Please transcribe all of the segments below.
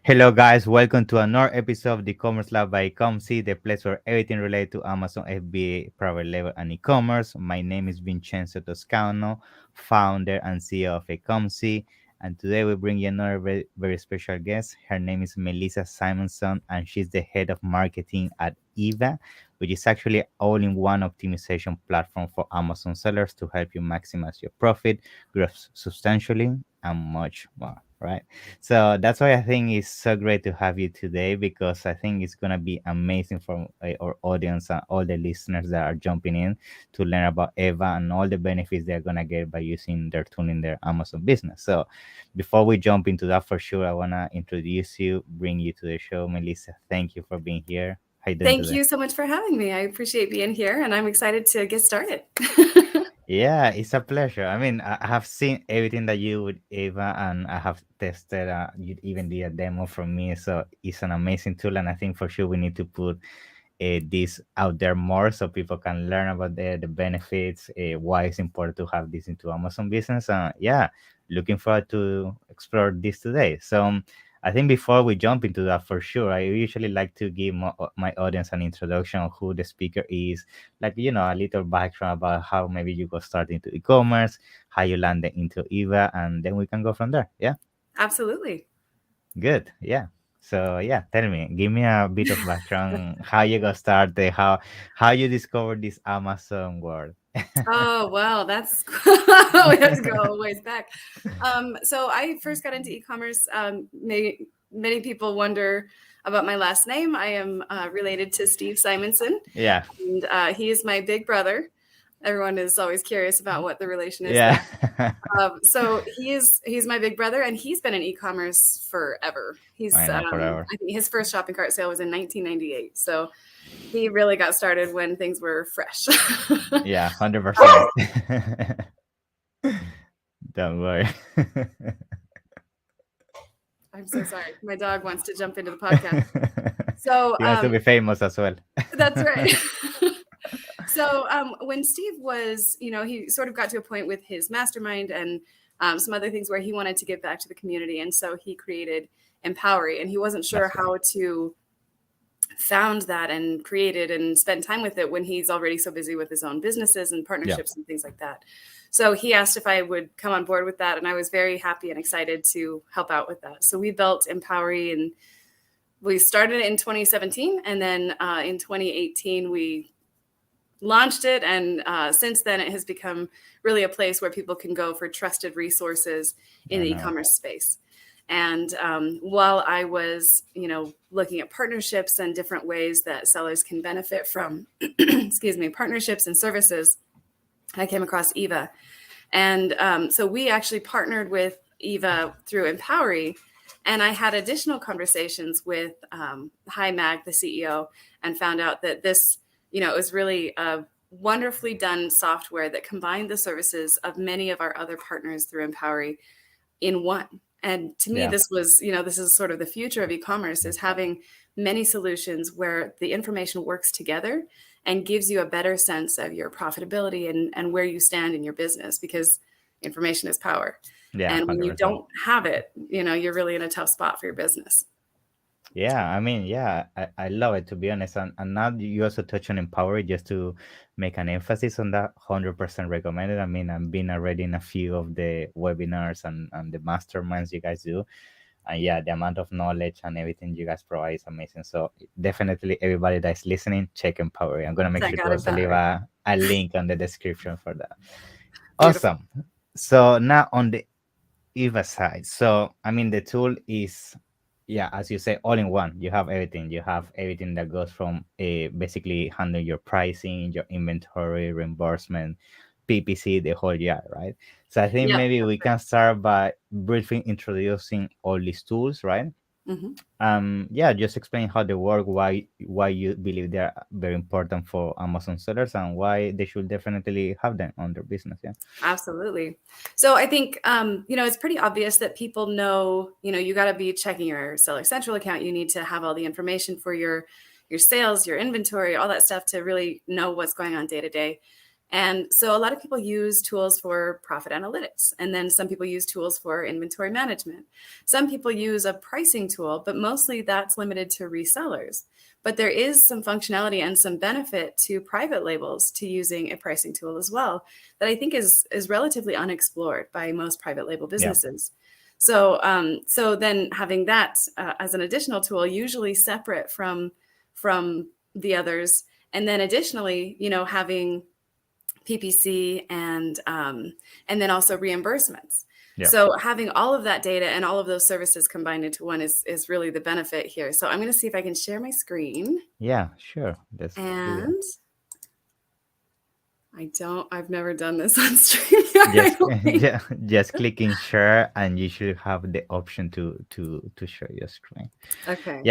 Hello, guys. Welcome to another episode of the Commerce Lab by Ecomcy, the place where everything related to Amazon FBA, private label, and e-commerce. My name is Vincenzo Toscano, founder and CEO of Ecomcy, and today we bring you another very special guest. Her name is Melissa Simonson, and she's the head of marketing at Eva, which is actually all-in-one optimization platform for Amazon sellers to help you maximize your profit, grow substantially, and much more. Right. So that's why I think it's so great to have you today because I think it's gonna be amazing for our audience and all the listeners that are jumping in to learn about Eva and all the benefits they're gonna get by using their tool in their Amazon business. So before we jump into that, for sure, I wanna introduce you, bring you to the show, Melissa. Thank you for being here. How you doing Thank today? you so much for having me. I appreciate being here and I'm excited to get started. Yeah, it's a pleasure. I mean, I have seen everything that you with Ava, and I have tested. You even did a demo from me, so it's an amazing tool. And I think for sure we need to put this out there more so people can learn about the benefits, why it's important to have this into Amazon business. Yeah, looking forward to explore this today. So I think before we jump into that, for sure, I usually like to give my audience an introduction of who the speaker is, like, a little background about how maybe you got started into e-commerce, how you landed into Eva, and then we can go from there. Yeah. Absolutely. Good. Yeah. So yeah, tell me, give me a bit of background, how you got started, how you discovered this Amazon world. Oh, well, that's we have to go a ways back. So I first got into e-commerce. Many people wonder about my last name. I am related to Steve Simonson, Yeah. and he is my big brother. Everyone is always curious about what the relation is Yeah. there. So he's my big brother, and he's been in e-commerce forever. I know forever. I think his first shopping cart sale was in 1998. So he really got started when things were fresh. Yeah, 100%. Don't worry. I'm so sorry. My dog wants to jump into the podcast. So He wants to be famous as well. that's right. So when Steve was, he sort of got to a point with his mastermind and some other things where he wanted to give back to the community. And so he created Empowery, and he wasn't sure That's right. how to found that and created and spend time with it when he's already so busy with his own businesses and Yeah. partnerships and things like that. So he asked if I would come on board with that, and I was very happy and excited to help out with that. So we built Empowery, and we started it in 2017, and then in 2018 we launched it, and since then it has become really a place where people can go for trusted resources in I the know. e-commerce space. And while I was, looking at partnerships and different ways that sellers can benefit from, excuse me, partnerships and services, I came across Eva. And so we actually partnered with Eva through Empowery. And I had additional conversations with 𝐂𝐈𝐊𝐿, the CEO, and found out that this, it was really a wonderfully done software that combined the services of many of our other partners through Empowery in one. And to me, Yeah. this was, this is sort of the future of e-commerce, is having many solutions where the information works together and gives you a better sense of your profitability and where you stand in your business, because information is power. Yeah, And when you 100%. don't have it, you're really in a tough spot for your business. Yeah, I mean, yeah, I love it, to be honest. And now you also touch on Empower, just to make an emphasis on that. 100% recommended. I mean, I've been already in a few of the webinars and the masterminds you guys do. And yeah, the amount of knowledge and everything you guys provide is amazing. So definitely everybody that's listening, check Empower. I'm gonna make sure Check to out also leave Empowery. a link on the description for that. Beautiful. Awesome. So now on the Eva side. So I mean, the tool is, yeah, as you say, all in one. You have everything. You have everything that goes from basically handling your pricing, your inventory, reimbursement, PPC, the whole year, right? So I think Yep. maybe we can start by briefly introducing all these tools, right? Mm-hmm. Yeah, just explain how they work, why you believe they're very important for Amazon sellers, and why they should definitely have them on their business. Yeah. Absolutely. So I think, it's pretty obvious that people know, you got to be checking your Seller Central account. You need to have all the information for your sales, your inventory, all that stuff to really know what's going on day to day. And so a lot of people use tools for profit analytics, and then some people use tools for inventory management. Some people use a pricing tool, but mostly that's limited to resellers. But there is some functionality and some benefit to private labels to using a pricing tool as well that I think is relatively unexplored by most private label businesses. So then having that as an additional tool, usually separate from the others, and then additionally, having PPC and then also reimbursements. Yeah. So having all of that data and all of those services combined into one is really the benefit here. So I'm going to see if I can share my screen. Yeah, sure. Let's do And I've never done this on stream. just clicking share, and you should have the option to share your screen. Okay.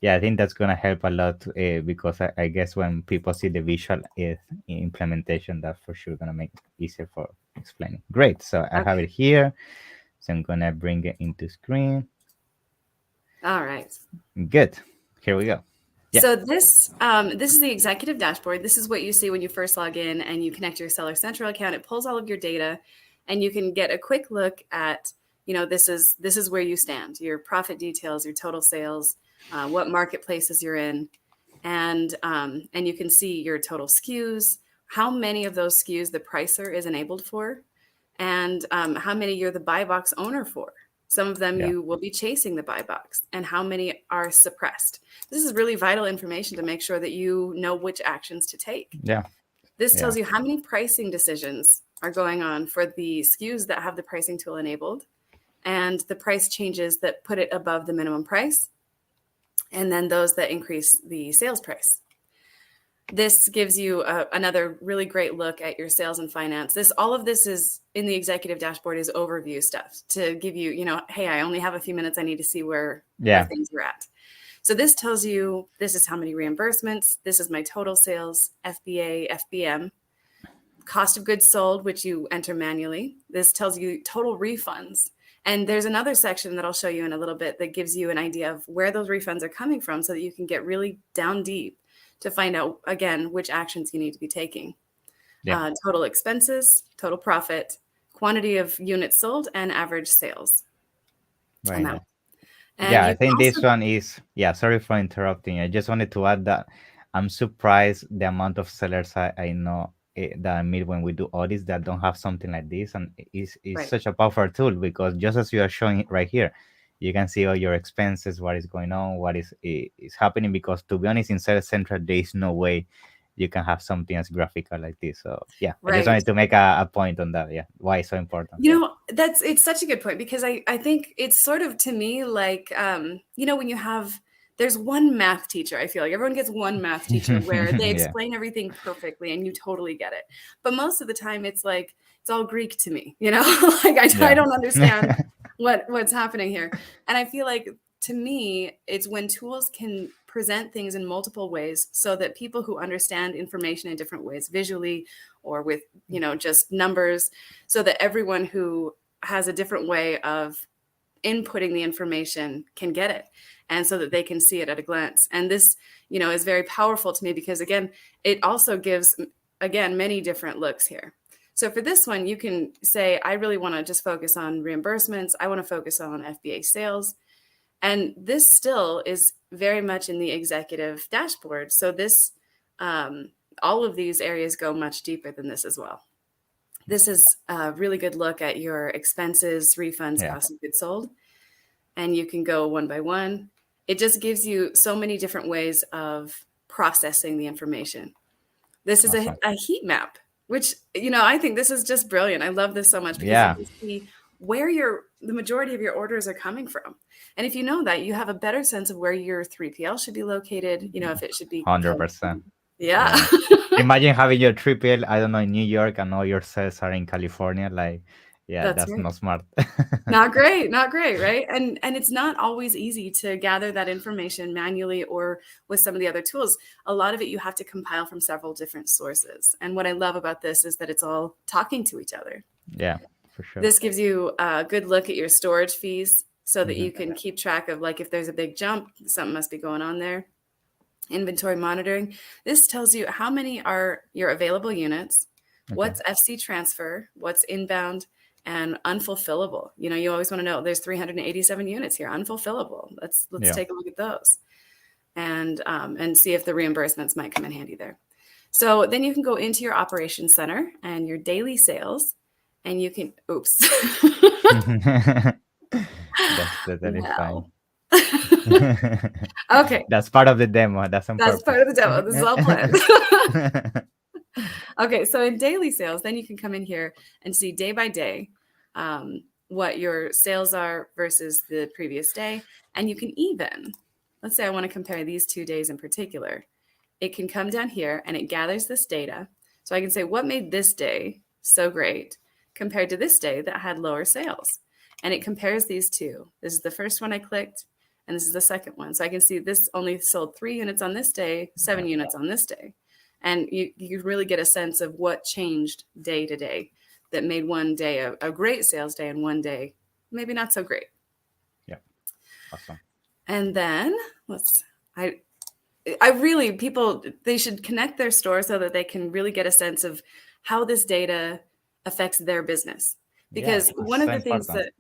Yeah, I think that's gonna help a lot because I guess when people see the visual implementation, that's for sure gonna make it easier for explaining. Great. So I have it here. So I'm gonna bring it into screen. All right. Good. Here we go. Yeah. So this is the executive dashboard. This is what you see when you first log in and you connect your Seller Central account. It pulls all of your data, and you can get a quick look at, this is where you stand, your profit details, your total sales, what marketplaces you're in, and you can see your total SKUs, how many of those SKUs the pricer is enabled for, and how many you're the buy box owner for. Some of them you will be chasing the buy box, and how many are suppressed. This is really vital information to make sure that you know which actions to take. Yeah. This tells you how many pricing decisions are going on for the SKUs that have the pricing tool enabled, and the price changes that put it above the minimum price, and then those that increase the sales price. This gives you another really great look at your sales and finance. All of this is in the executive dashboard is overview stuff to give you, hey, I only have a few minutes. I need to see where things are at. So this tells you, this is how many reimbursements. This is my total sales, FBA, FBM, cost of goods sold, which you enter manually. This tells you total refunds. And there's another section that I'll show you in a little bit that gives you an idea of where those refunds are coming from so that you can get really down deep to find out, again, which actions you need to be taking. Total expenses, total profit, quantity of units sold, and average sales. Right. I think this one is, sorry for interrupting. I just wanted to add that I'm surprised the amount of sellers I know that I meet when we do audits that don't have something like this. And it's such a powerful tool, because just as you are showing it right here, you can see all your expenses, what is going on, what is happening. Because to be honest, in Seller Central, there is no way you can have something as graphical like this. So I just wanted to make a point on that. Why it's so important. It's such a good point, because I think it's sort of, to me, like, when you have, there's one math teacher, I feel like everyone gets one math teacher where they explain everything perfectly and you totally get it. But most of the time it's like, it's all Greek to me, like I don't understand what's happening here. And I feel like, to me, it's when tools can present things in multiple ways so that people who understand information in different ways, visually or with, just numbers, so that everyone who has a different way of inputting the information can get it, and so that they can see it at a glance. And this, is very powerful to me, because again, it also gives, many different looks here. So for this one, you can say, I really want to just focus on reimbursements. I want to focus on FBA sales. And this still is very much in the executive dashboard. So this, all of these areas go much deeper than this as well. This is a really good look at your expenses, refunds, cost of goods sold. And you can go one by one. It just gives you so many different ways of processing the information. This is a heat map, which, I think this is just brilliant. I love this so much, because you can see where the majority of your orders are coming from. And if you know that, you have a better sense of where your 3PL should be located, if it should be 100%. Yeah. Imagine having your 3PL, I don't know, in New York, and all your sales are in California. Like, that's right. not smart. Not great, right? And it's not always easy to gather that information manually or with some of the other tools. A lot of it you have to compile from several different sources. And what I love about this is that it's all talking to each other. Yeah, for sure. This gives you a good look at your storage fees so that you can keep track of, like, if there's a big jump, something must be going on there. inventory monitoring. This tells you how many are your available units, what's FC transfer, what's inbound, and unfulfillable. You always want to know there's 387 units here, unfulfillable. Let's take a look at those and see if the reimbursements might come in handy there. So then you can go into your operations center and your daily sales, and you can, oops. That's totally fine. Okay. That's part of the demo. That's part of the demo. This is all planned. Okay, so in daily sales, then you can come in here and see day by day what your sales are versus the previous day. And you can even, let's say I want to compare these 2 days in particular. It can come down here and it gathers this data. So I can say what made this day so great compared to this day that had lower sales. And it compares these two. This is the first one I clicked, and this is the second one. So I can see this only sold 3 units on this day, 7 units on this day. And you really get a sense of what changed day to day that made one day a great sales day and one day maybe not so great. Yeah. Awesome. And then they should connect their store so that they can really get a sense of how this data affects their business. Because one of the things that,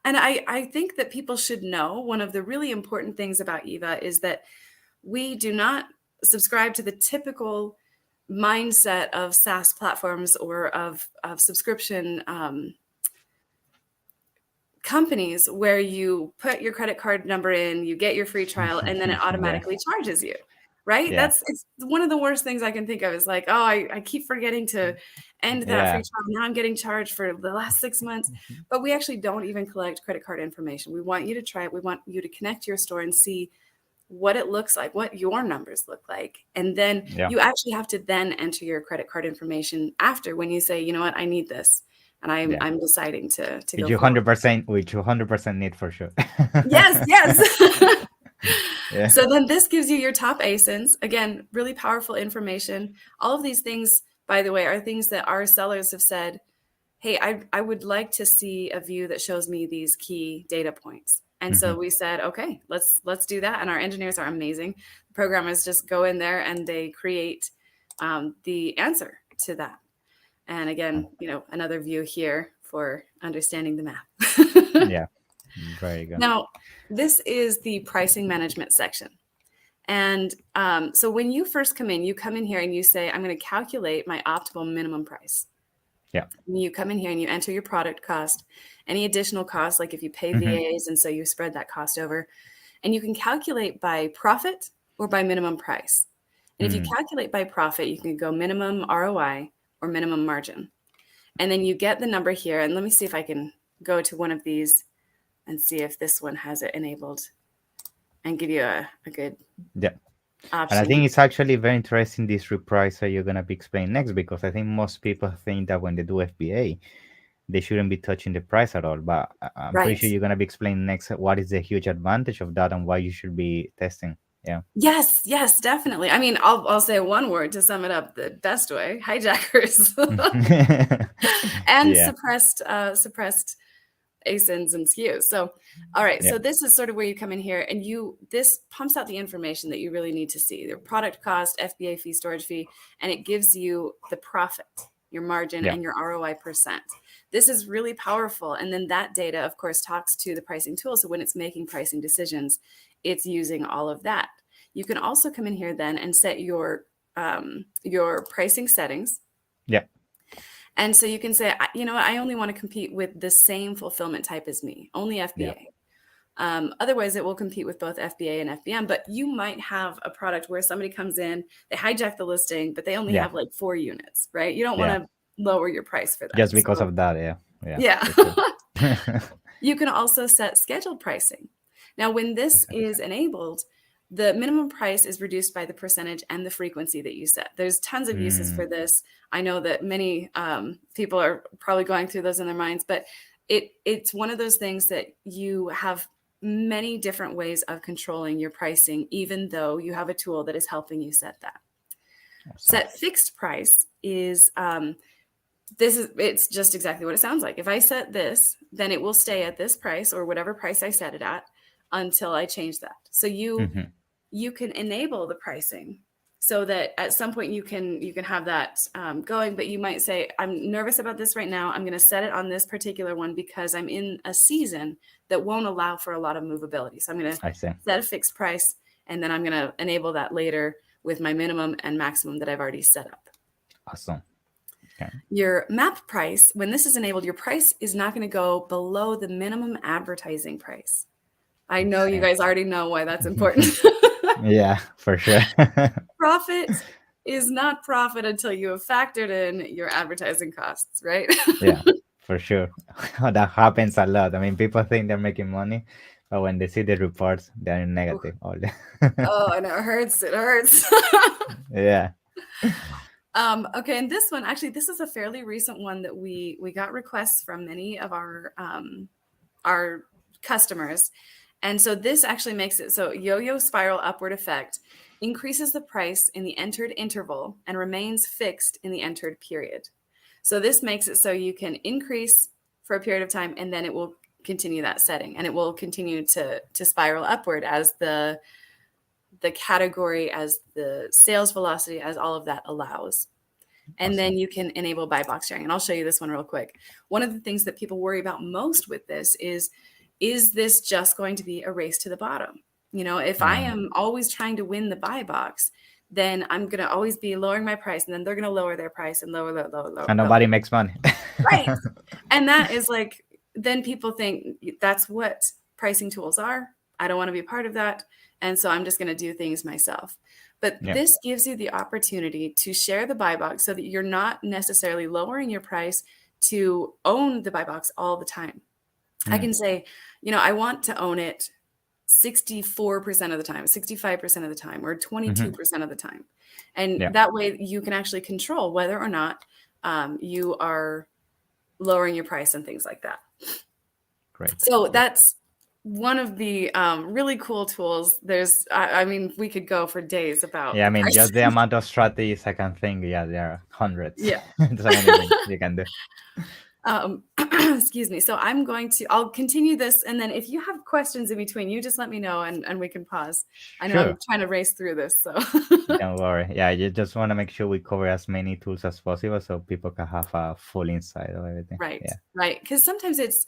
and I think that people should know, one of the really important things about Eva is that we do not subscribe to the typical mindset of SaaS platforms or of subscription companies where you put your credit card number in, you get your free trial, and then it automatically charges you, right? Yeah. It's one of the worst things I can think of is like, oh, I keep forgetting to end that free trial. Now I'm getting charged for the last 6 months. But we actually don't even collect credit card information. We want you to try it. We want you to connect your store and see what it looks like, what your numbers look like. And then you actually have to then enter your credit card information after when you say, you know what, I need this. And I'm deciding to go. Which you 100% need for sure. Yes. So then this gives you your top ASINs. Again, really powerful information. All of these things, by the way, are things that our sellers have said, hey, I would like to see a view that shows me these key data points. And so we said, okay, let's do that. And our engineers are amazing. The programmers just go in there and they create the answer to that. And again, another view here for understanding the math. Yeah, very good. Now, this is the pricing management section. And so when you first come in here and you say, I'm going to calculate my optimal minimum price. Yeah. And you come in here and you enter your product cost, any additional costs, like if you pay VAs, and so you spread that cost over, and you can calculate by profit or by minimum price. And if you calculate by profit, you can go minimum ROI or minimum margin. And then you get the number here. And let me see if I can go to one of these and see if this one has it enabled and give you a good option. And I think it's actually very interesting, this repricer you're going to be explaining next, because I think most people think that when they do FBA, they shouldn't be touching the price at all. But I'm pretty sure you're going to be explaining next what is the huge advantage of that and why you should be testing. Yeah. Yes, definitely. I mean, I'll say one word to sum it up the best way: hijackers and suppressed ASINs and SKUs. So, all right. So this is sort of where you come in here, and this pumps out the information that you really need to see: your product cost, FBA fee, storage fee, and it gives you the profit, your margin, and your ROI percent. This is really powerful. And then that data, of course, talks to the pricing tool. So when it's making pricing decisions, it's using all of that. You can also come in here then and set your pricing settings. Yeah. And so you can say, you know what, I only want to compete with the same fulfillment type as me, only FBA. Otherwise, it will compete with both FBA and FBM. But you might have a product where somebody comes in, they hijack the listing, but they only have like 4 units, right? You don't want to lower your price for that. Just because of that, You can also set scheduled pricing. Now, when this is enabled, the minimum price is reduced by the percentage and the frequency that you set. There's tons of uses for this. I know that many people are probably going through those in their minds, but it's one of those things that you have many different ways of controlling your pricing, even though you have a tool that is helping you set that. Awesome. Set fixed price is it's just exactly what it sounds like. If I set this, then it will stay at this price or whatever price I set it at until I change that. So you you can enable the pricing so that at some point you can have that going, but you might say, I'm nervous about this right now. I'm going to set it on this particular one because I'm in a season that won't allow for a lot of movability. So I'm going to set a fixed price, and then I'm going to enable that later with my minimum and maximum that I've already set up. Awesome. Okay. Your map price, when this is enabled, your price is not going to go below the minimum advertising price. I know you guys already know why that's important. Yeah, for sure. Profit is not profit until you have factored in your advertising costs, right? Yeah, for sure. That happens a lot. I mean, people think they're making money, but when they see the reports, they're negative all day. Oh, and it hurts. It hurts. Yeah. Okay, and this one, actually, this is a fairly recent one that we got requests from many of our customers. And so this actually makes it so yo-yo spiral upward effect increases the price in the entered interval and remains fixed in the entered period. So this makes it so you can increase for a period of time, and then it will continue that setting, and it will continue to spiral upward as the category, as the sales velocity, as all of that allows. And then you can enable buy box sharing. And I'll show you this one real quick. One of the things that people worry about most with this is this just going to be a race to the bottom? You know, if I am always trying to win the buy box, then I'm going to always be lowering my price, and then they're going to lower their price and lower. And nobody makes money. Right. And that is like, then people think that's what pricing tools are. I don't want to be part of that. And so I'm just going to do things myself. But this gives you the opportunity to share the buy box so that you're not necessarily lowering your price to own the buy box all the time. I can say, you know, I want to own it 64% of the time, 65% of the time, or 22% of the time. And that way you can actually control whether or not you are lowering your price and things like that. Great. So that's one of the really cool tools. There's, I mean, we could go for days about. Yeah, I mean, just the amount of strategies I can think. Yeah, there are hundreds. Yeah. So many things you can do. Excuse me. So I'll continue this. And then if you have questions in between, you just let me know and we can pause. I know I'm trying to race through this. So don't worry. Yeah, you just want to make sure we cover as many tools as possible so people can have a full insight of everything. Right. Yeah. Right. Because sometimes it's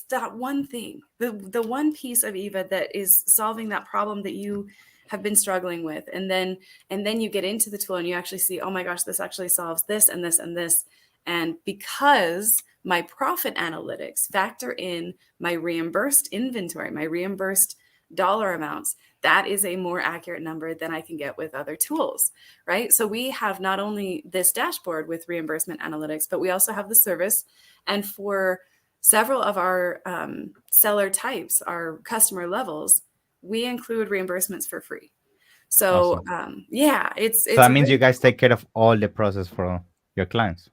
that one thing, the one piece of Eva that is solving that problem that you have been struggling with. And then you get into the tool and you actually see, oh my gosh, this actually solves this and this and this. And because my profit analytics factor in my reimbursed inventory, my reimbursed dollar amounts, that is a more accurate number than I can get with other tools, right? So we have not only this dashboard with reimbursement analytics, but we also have the service. And for several of our seller types, our customer levels, we include reimbursements for free. So it's so that means you guys take care of all the process for your clients,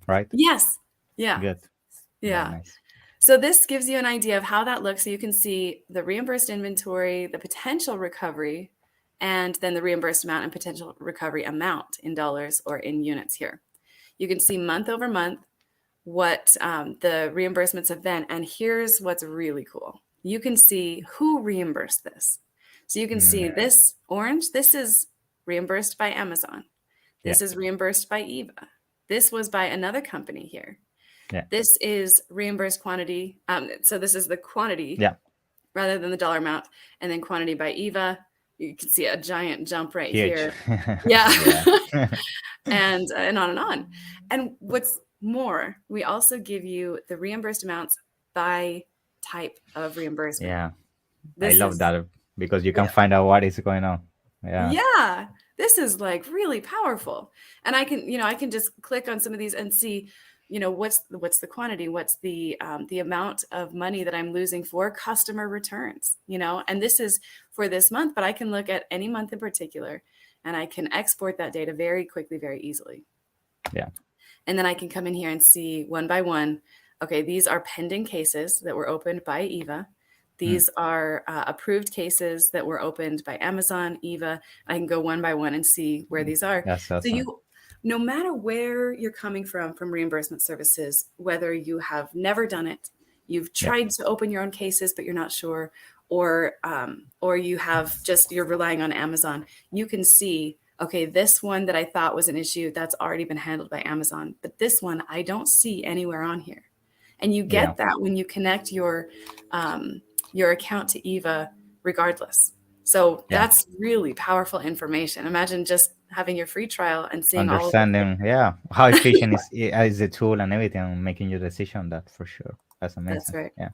right? Yes. Yeah. Good. Yeah. Nice. So this gives you an idea of how that looks. So you can see the reimbursed inventory, the potential recovery, and then the reimbursed amount and potential recovery amount in dollars or in units here. You can see month over month what the reimbursements have been. And here's what's really cool. You can see who reimbursed this. So you can see this orange. This is reimbursed by Amazon. This is reimbursed by Eva. This was by another company here. Yeah. This is reimbursed quantity. So this is the quantity rather than the dollar amount. And then quantity by Eva. You can see a giant jump right here. Yeah. and on and on. And what's more, we also give you the reimbursed amounts by type of reimbursement. Yeah. I love that because you can find out what is going on. Yeah. Yeah. This is like really powerful. And I can just click on some of these and see, what's the quantity, what's the amount of money that I'm losing for customer returns, and this is for this month, but I can look at any month in particular and I can export that data very quickly, very easily. Yeah. And then I can come in here and see one by one. Okay, these are pending cases that were opened by Eva. These are approved cases that were opened by Amazon, Eva. I can go one by one and see where these are. That's awesome. So no matter where you're coming from reimbursement services, whether you have never done it, you've tried to open your own cases, but you're not sure, or you have just, you're relying on Amazon, you can see, okay, this one that I thought was an issue, that's already been handled by Amazon, but this one I don't see anywhere on here. And you Yeah. get that when you connect your account to 𝐂𝐿 regardless. So Yeah. that's really powerful information. Imagine just having your free trial and seeing all of it. Understanding, yeah, how efficient is the tool and everything, and making your decision on that for sure. That's amazing. That's right. Yeah.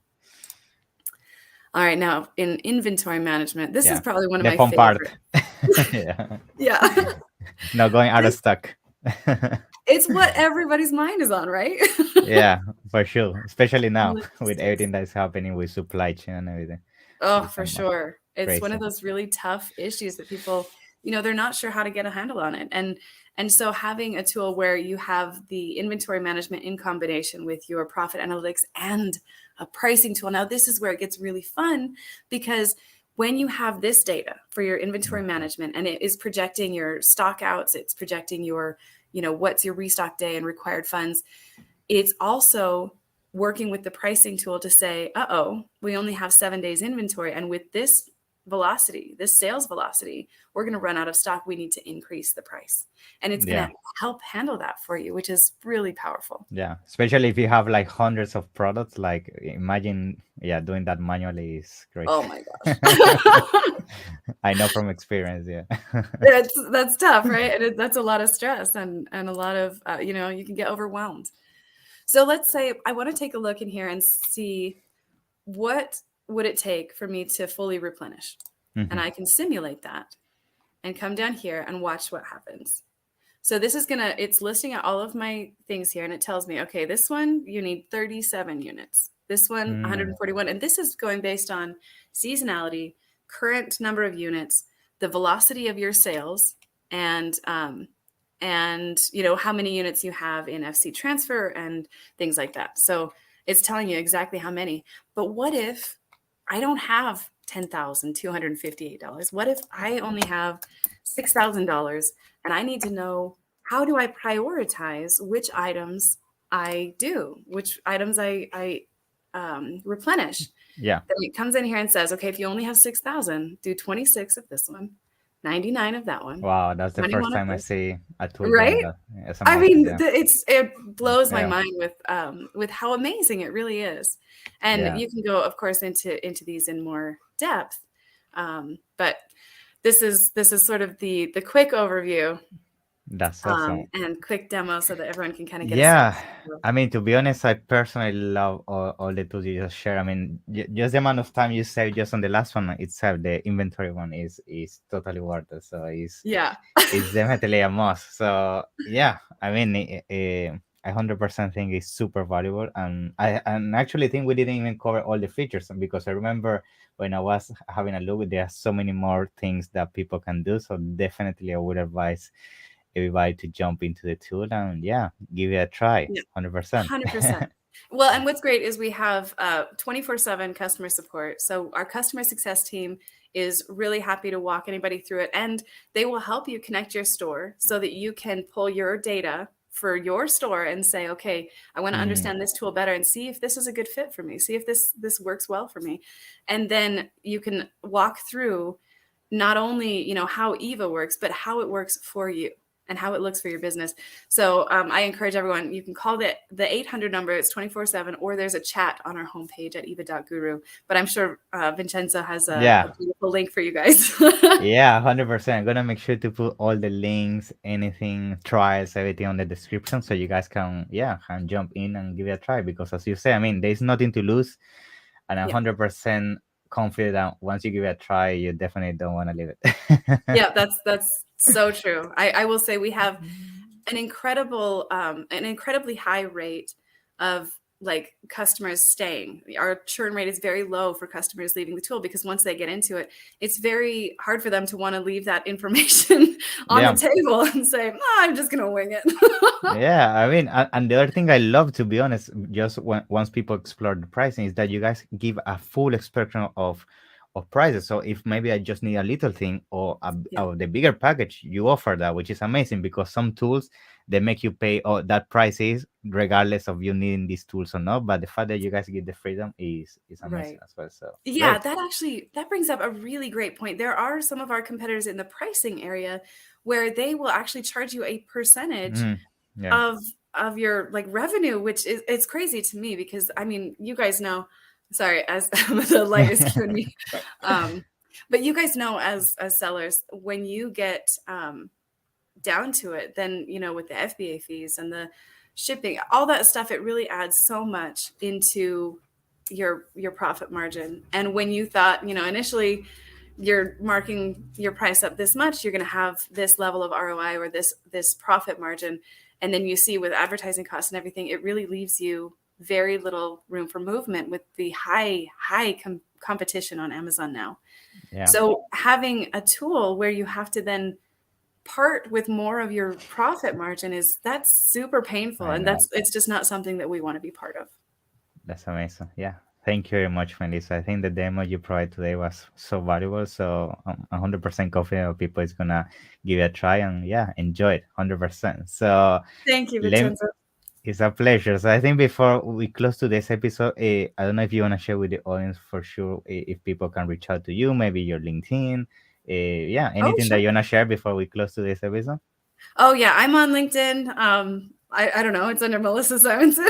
All right, now in inventory management, this is Yeah. probably one of The my fun part. favorite. Yeah. Yeah. Not going out of stock. It's what everybody's mind is on, right? Yeah, for sure. Especially now with everything Logistics. that's happening with supply chain and everything. Oh, It's for sure. It's one crazy. of those really tough issues that people, they're not sure how to get a handle on it. And so having a tool where you have the inventory management in combination with your profit analytics and a pricing tool. Now, this is where it gets really fun, because when you have this data for your inventory management and it is projecting your stock outs, it's projecting your, what's your restock day and required funds, it's also working with the pricing tool to say, we only have 7 days inventory. And with this velocity, this sales velocity, we're going to run out of stock. We need to increase the price. And it's going to help handle that for you, which is really powerful. Yeah. Especially if you have like hundreds of products, like imagine, doing that manually is crazy. Oh my gosh. I know from experience. Yeah. That's tough, right? And that's a lot of stress and a lot of, you can get overwhelmed. So let's say I want to take a look in here and see what would it take for me to fully replenish. And I can simulate that and come down here and watch what happens. So this is it's listing out all of my things here, and it tells me, okay, this one, you need 37 units. This one, 141. And this is going based on seasonality, current number of units, the velocity of your sales, and how many units you have in FC transfer and things like that. So it's telling you exactly how many. But what if I don't have $10,258? What if I only have $6,000 and I need to know, how do I prioritize which items I do, which items I replenish? Yeah. Then it comes in here and says, okay, if you only have 6,000, do 26 of this one, 99 of that one. Wow, that's the first time I see a tool doing that. It's I amazing, mean, it blows my Yeah. mind with how amazing it really is. And you can go, of course, into these in more depth. But this is sort of the quick overview That's awesome. and quick demo so that everyone can kind of get Yeah, a sense. I mean, to be honest, I personally love all the tools you just share. I mean, just the amount of time you save just on the last one itself, the inventory one is totally worth it. So it's definitely a must. So yeah, I mean, I 100% think it's super valuable, and I actually think we didn't even cover all the features, because I remember when I was having a look, there are so many more things that people can do. So definitely, I would advise everybody to jump into the tool and give it a try. 100%. 100%. Well, and what's great is we have 24/7 customer support. So our customer success team is really happy to walk anybody through it, and they will help you connect your store so that you can pull your data for your store and say, okay, I want to understand this tool better and see if this is a good fit for me, see if this works well for me. And then you can walk through not only how 𝐂𝐿 works, but how it works for you and how it looks for your business. So I encourage everyone, you can call the 800 number, it's 24/7, or there's a chat on our homepage at eva.guru. But I'm sure Vincenzo has a beautiful link for you guys. Yeah, 100%. I'm gonna make sure to put all the links, anything, trials, everything on the description, so you guys can jump in and give it a try, because as you say, I mean, there's nothing to lose, and I'm 100% confident that once you give it a try, you definitely don't want to leave it. Yeah, that's so true. I will say we have an incredibly high rate of customers staying. Our churn rate is very low for customers leaving the tool, because once they get into it, it's very hard for them to want to leave that information on the table and say, I'm just going to wing it. Yeah, I mean, and the other thing I love, to be honest, just once people explore the pricing, is that you guys give a full spectrum of of prices. So if maybe I just need a little thing or Yeah. the bigger package, you offer that, which is amazing because some tools they make you pay that price is regardless of you needing these tools or not. But the fact that you guys get the freedom is amazing Right. as well. So Yeah, great. that brings up a really great point. There are some of our competitors in the pricing area where they will actually charge you a percentage Mhm. Yeah. of of your like revenue, which is it's crazy to me because I mean, you guys know, sorry, as the light is cueing me. Um, but you guys know as sellers, when you get down to it, then with the FBA fees and the shipping, all that stuff, it really adds so much into your profit margin. And when you thought, initially you're marking your price up this much, you're going to have this level of ROI or this profit margin, and then you see with advertising costs and everything, it really leaves you very little room for movement with the high competition on Amazon now. Yeah. So having a tool where you have to then part with more of your profit margin that's super painful, I and know. it's just not something that we want to be part of. That's amazing. Yeah. Thank you very much, Melissa. I think the demo you provided today was so valuable. So I'm 100% confident people is going to give it a try and yeah, enjoy it 100%. So Thank you, let, Vincenzo. it's a pleasure. So I think before we close today's episode, I don't know if you want to share with the audience for sure if people can reach out to you, maybe your LinkedIn. Yeah, Oh, anything that sure. you want to share before we close today's episode? Oh, yeah, I'm on LinkedIn. I don't know, it's under Melissa Simonson.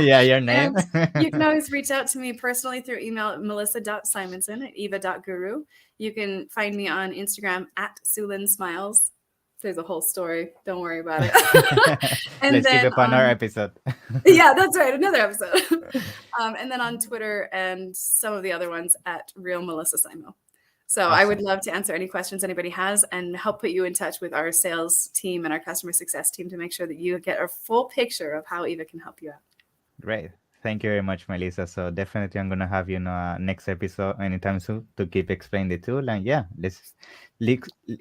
Yeah, your name. And you can always reach out to me personally through email at melissa.simonson@eva.guru. You can find me on Instagram at Sulin Smiles. There's a whole story. Don't worry about it. And Let's keep then it for another episode. yeah, that's right. Another episode. And then on Twitter and some of the other ones at Real Melissa Simo. So I would Awesome. love to answer any questions anybody has and help put you in touch with our sales team and our customer success team to make sure that you get a full picture of how Eva can help you out. Great. Thank you very much, Melissa. So definitely I'm gonna have you in next episode anytime soon to keep explaining the tool. And yeah, let's le-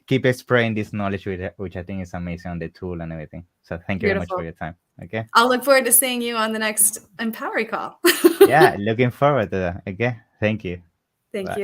keep spreading this knowledge which I think is amazing on the tool and everything. So thank you very much for Beautiful. your time. Okay. I'll look forward to seeing you on the next Empowery call. Yeah, looking forward to that. Okay. Thank you. Thank Bye. you.